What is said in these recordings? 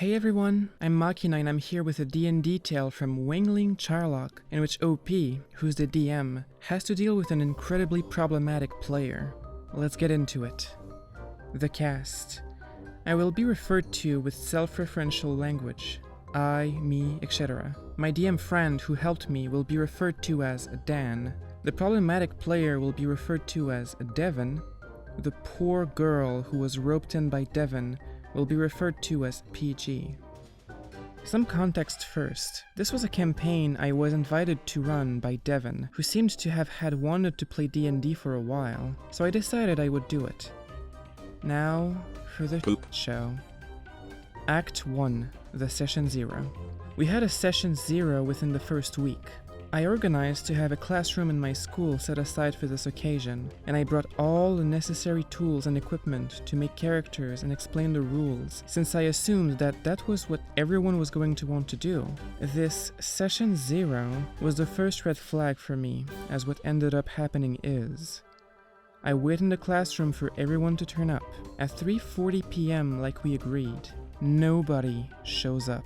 Hey everyone, I'm Machina and I'm here with a D&D tale from Wangling Charlock, in which OP, who's the DM, has to deal with an incredibly problematic player. Let's get into it. The cast. I will be referred to with self-referential language. I, me, etc. My DM friend who helped me will be referred to as Dan. The problematic player will be referred to as Devon. The poor girl who was roped in by Devon will be referred to as PG. Some context first. This was a campaign I was invited to run by Devon, who seemed to have had wanted to play D&D for a while, so I decided I would do it. Now, for the show. Act 1, the Session 0. We had a Session 0 within the first week. I organized to have a classroom in my school set aside for this occasion, and I brought all the necessary tools and equipment to make characters and explain the rules, since I assumed that that was what everyone was going to want to do. This Session 0 was the first red flag for me, as what ended up happening is. I wait in the classroom for everyone to turn up. At 3:40 p.m. like we agreed, nobody shows up.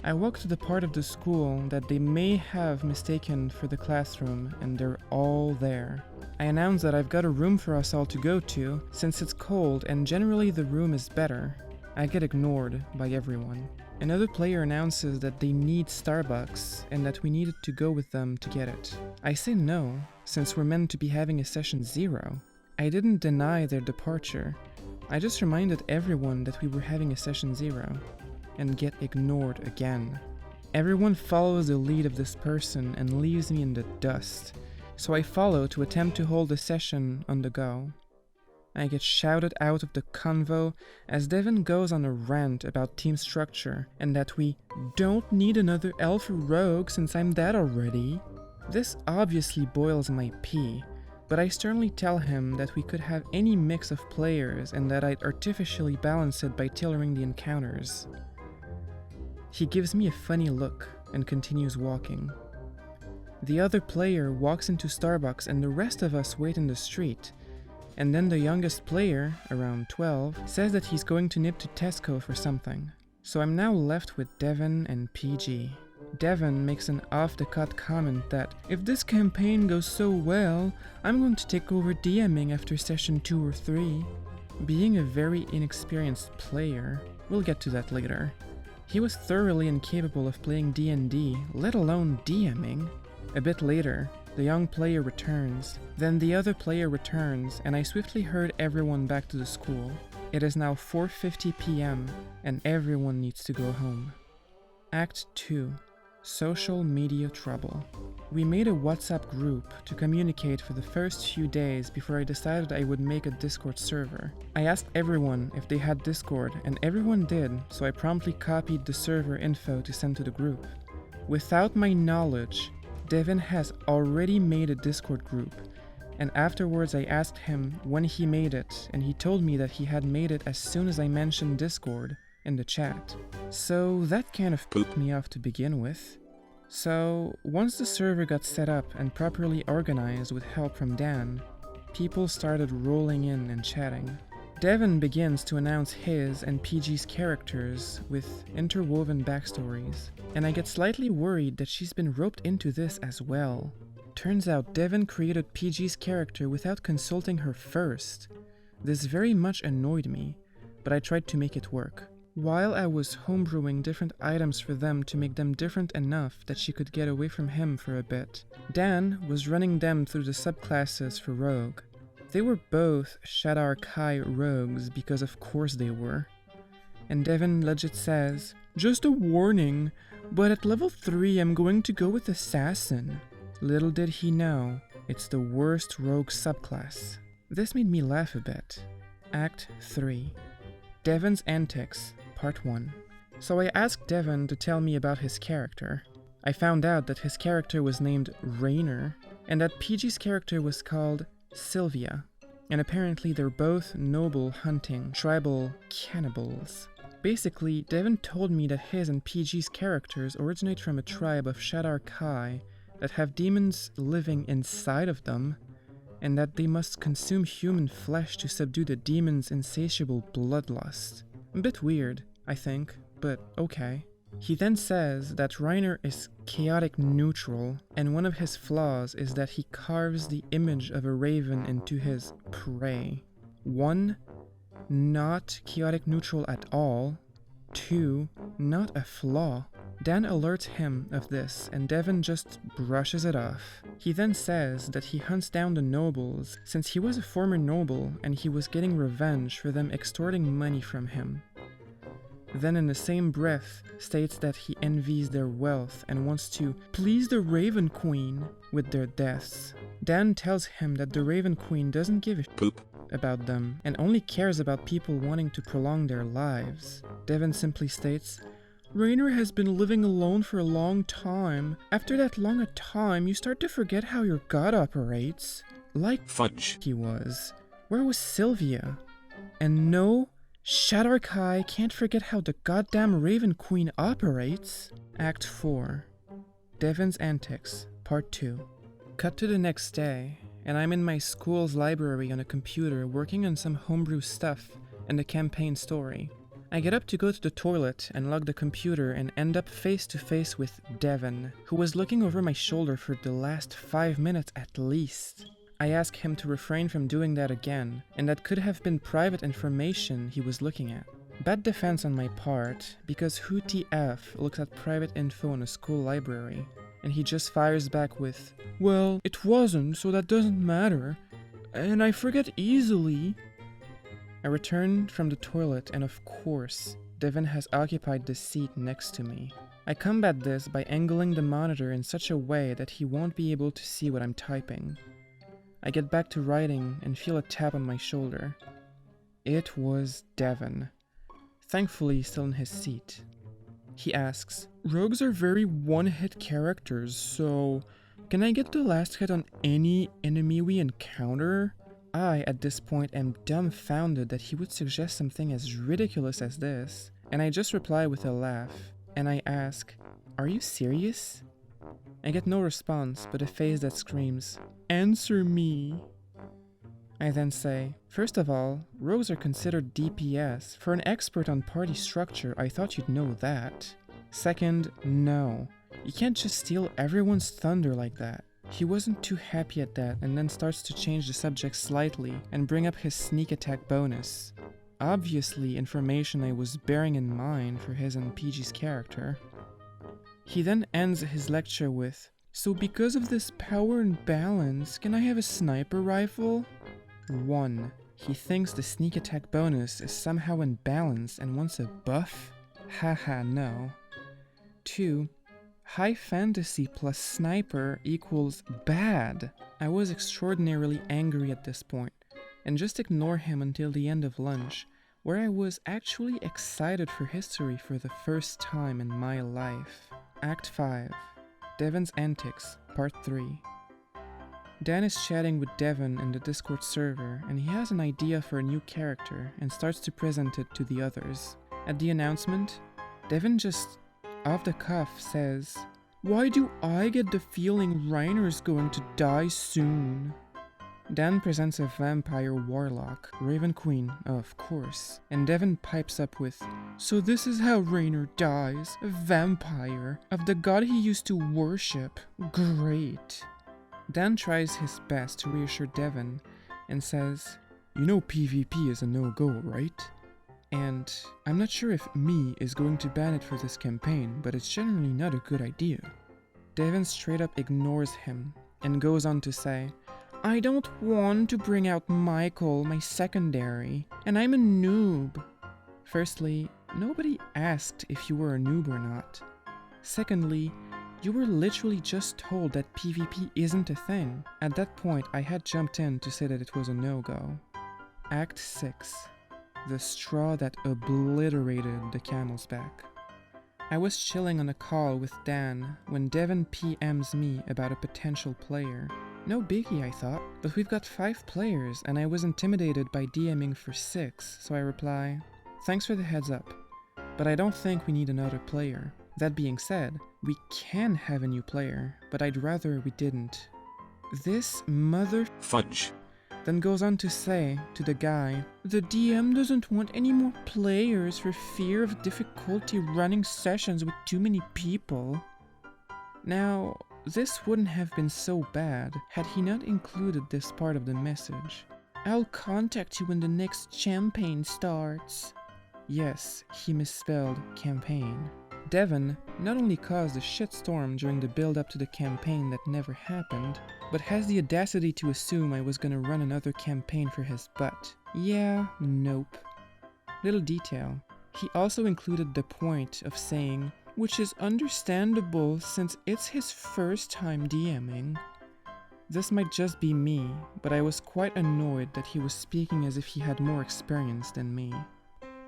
I walk to the part of the school that they may have mistaken for the classroom, and they're all there. I announce that I've got a room for us all to go to, since it's cold and generally the room is better. I get ignored by everyone. Another player announces that they need Starbucks and that we needed to go with them to get it. I say no, since we're meant to be having a Session 0. I didn't deny their departure. I just reminded everyone that we were having a Session 0. And get ignored again. Everyone follows the lead of this person and leaves me in the dust, so I follow to attempt to hold the session on the go. I get shouted out of the convo as Devon goes on a rant about team structure and that we don't need another elf rogue since I'm dead already. This obviously boils my pee, but I sternly tell him that we could have any mix of players and that I'd artificially balance it by tailoring the encounters. He gives me a funny look and continues walking. The other player walks into Starbucks and the rest of us wait in the street. And then the youngest player, around 12, says that he's going to nip to Tesco for something. So I'm now left with Devon and PG. Devon makes an off-the-cut comment that if this campaign goes so well, I'm going to take over DMing after Session 2 or 3. Being a very inexperienced player, we'll get to that later. He was thoroughly incapable of playing D&D, let alone DMing. A bit later, the young player returns, then the other player returns, and I swiftly herd everyone back to the school. It is now 4:50 p.m., and everyone needs to go home. Act 2. Social media trouble. We made a WhatsApp group to communicate for the first few days before I decided I would make a Discord server. I asked everyone if they had Discord, and everyone did, so I promptly copied the server info to send to the group. Without my knowledge, Devon has already made a Discord group, and afterwards I asked him when he made it, and he told me that he had made it as soon as I mentioned Discord in the chat. So that kind of pooped me off to begin with. So once the server got set up and properly organized with help from Dan, people started rolling in and chatting. Devon begins to announce his and PG's characters with interwoven backstories, and I get slightly worried that she's been roped into this as well. Turns out Devon created PG's character without consulting her first. This very much annoyed me, but I tried to make it work. While I was homebrewing different items for them to make them different enough that she could get away from him for a bit, Dan was running them through the subclasses for Rogue. They were both Shadar Kai rogues because of course they were. And Devon legit says, "Just a warning, but at level 3 I'm going to go with Assassin." Little did he know, it's the worst rogue subclass. This made me laugh a bit. Act 3. Devon's Antics, Part 1. So I asked Devon to tell me about his character. I found out that his character was named Rainer, and that PG's character was called Sylvia, and apparently they're both noble hunting, tribal cannibals. Basically, Devon told me that his and PG's characters originate from a tribe of Shadar Kai that have demons living inside of them, and that they must consume human flesh to subdue the demon's insatiable bloodlust. A bit weird, I think, but okay. He then says that Reiner is chaotic neutral, and one of his flaws is that he carves the image of a raven into his prey. 1. Not chaotic neutral at all. 2. Not a flaw. Dan alerts him of this, and Devon just brushes it off. He then says that he hunts down the nobles, since he was a former noble and he was getting revenge for them extorting money from him. Then in the same breath states that he envies their wealth and wants to please the Raven Queen with their deaths. Dan tells him that the Raven Queen doesn't give a poop about them and only cares about people wanting to prolong their lives. Devon simply states, Reiner has been living alone for a long time. After that long a time, you start to forget how your god operates. Like fudge he was. Where was Sylvia? And no, Shadar-kai can't forget how the goddamn Raven Queen operates. Act 4. Devon's Antics, Part 2. Cut to the next day, and I'm in my school's library on a computer working on some homebrew stuff and a campaign story. I get up to go to the toilet and log the computer and end up face to face with Devon, who was looking over my shoulder for the last 5 minutes at least. I ask him to refrain from doing that again, and that could have been private information he was looking at. Bad defense on my part, because who TF looks at private info in a school library? And he just fires back with, well, it wasn't, so that doesn't matter. And I forget easily. I return from the toilet, and of course, Devon has occupied the seat next to me. I combat this by angling the monitor in such a way that he won't be able to see what I'm typing. I get back to writing and feel a tap on my shoulder. It was Devon, thankfully still in his seat. He asks, rogues are very one-hit characters, so can I get the last hit on any enemy we encounter? I, at this point, am dumbfounded that he would suggest something as ridiculous as this, and I just reply with a laugh, and I ask, are you serious? I get no response, but a face that screams, answer me. I then say, first of all, rogues are considered DPS. For an expert on party structure, I thought you'd know that. Second, no. You can't just steal everyone's thunder like that. He wasn't too happy at that and then starts to change the subject slightly and bring up his sneak attack bonus. Obviously information I was bearing in mind for his and PG's character. He then ends his lecture with, so because of this power and balance, can I have a sniper rifle? 1. He thinks the sneak attack bonus is somehow imbalanced and wants a buff? Haha, no. 2. High fantasy plus sniper equals bad. I was extraordinarily angry at this point, and just ignore him until the end of lunch, where I was actually excited for history for the first time in my life. Act 5. Devon's Antics, Part 3. Dan is chatting with Devon in the Discord server, and he has an idea for a new character and starts to present it to the others. At the announcement, Devon just, off the cuff, says, why do I get the feeling Reiner's going to die soon? Dan presents a vampire warlock, Raven Queen, of course, and Devon pipes up with, so this is how Reiner dies, a vampire, of the god he used to worship. Great. Dan tries his best to reassure Devon and says, you know PvP is a no-go, right? And I'm not sure if me is going to ban it for this campaign, but it's generally not a good idea. Devon straight up ignores him and goes on to say, I don't want to bring out Michael, my secondary, and I'm a noob. Firstly, nobody asked if you were a noob or not. Secondly, you were literally just told that PvP isn't a thing. At that point, I had jumped in to say that it was a no-go. Act 6. The straw that obliterated the camel's back. I was chilling on a call with Dan when Devon PMs me about a potential player. No biggie, I thought, but we've got 5 players and I was intimidated by DMing for 6, so I reply, thanks for the heads up, but I don't think we need another player. That being said, we can have a new player, but I'd rather we didn't. This mother fudge then goes on to say to the guy, "The DM doesn't want any more players for fear of difficulty running sessions with too many people." Now, this wouldn't have been so bad had he not included this part of the message. "I'll contact you when the next campaign starts." Yes, he misspelled campaign. Devon not only caused a shitstorm during the build-up to the campaign that never happened, but has the audacity to assume I was gonna run another campaign for his butt. Yeah, nope. Little detail. He also included the point of saying, "which is understandable since it's his first time DMing." This might just be me, but I was quite annoyed that he was speaking as if he had more experience than me.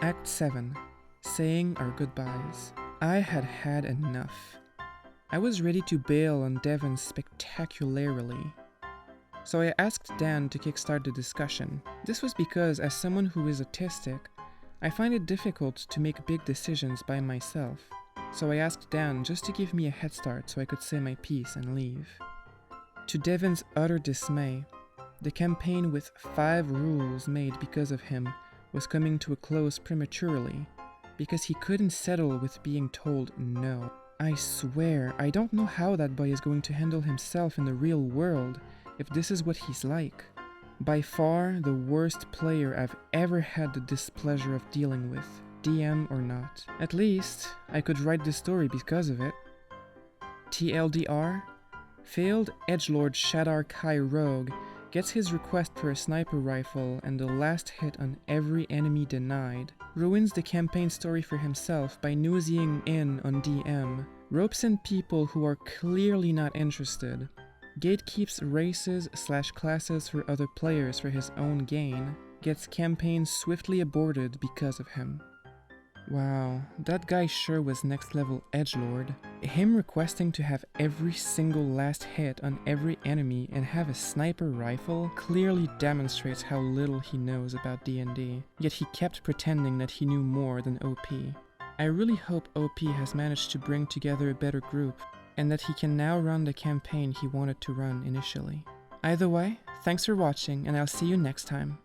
Act 7. Saying our goodbyes. I had had enough. I was ready to bail on Devon spectacularly. So I asked Dan to kickstart the discussion. This was because, as someone who is autistic, I find it difficult to make big decisions by myself. So I asked Dan just to give me a head start so I could say my piece and leave. To Devon's utter dismay, the campaign with 5 rules made because of him was coming to a close prematurely, because he couldn't settle with being told no. I swear, I don't know how that boy is going to handle himself in the real world if this is what he's like. By far the worst player I've ever had the displeasure of dealing with, DM or not. At least, I could write the story because of it. TLDR, failed edgelord Shadar Kai Rogue gets his request for a sniper rifle and the last hit on every enemy denied, ruins the campaign story for himself by noseying in on DM, ropes in people who are clearly not interested, gatekeeps races/classes for other players for his own gain, gets campaigns swiftly aborted because of him. Wow, that guy sure was next level edgelord. Him requesting to have every single last hit on every enemy and have a sniper rifle clearly demonstrates how little he knows about D&D, yet he kept pretending that he knew more than OP. I really hope OP has managed to bring together a better group, and that he can now run the campaign he wanted to run initially. Either way, thanks for watching and I'll see you next time.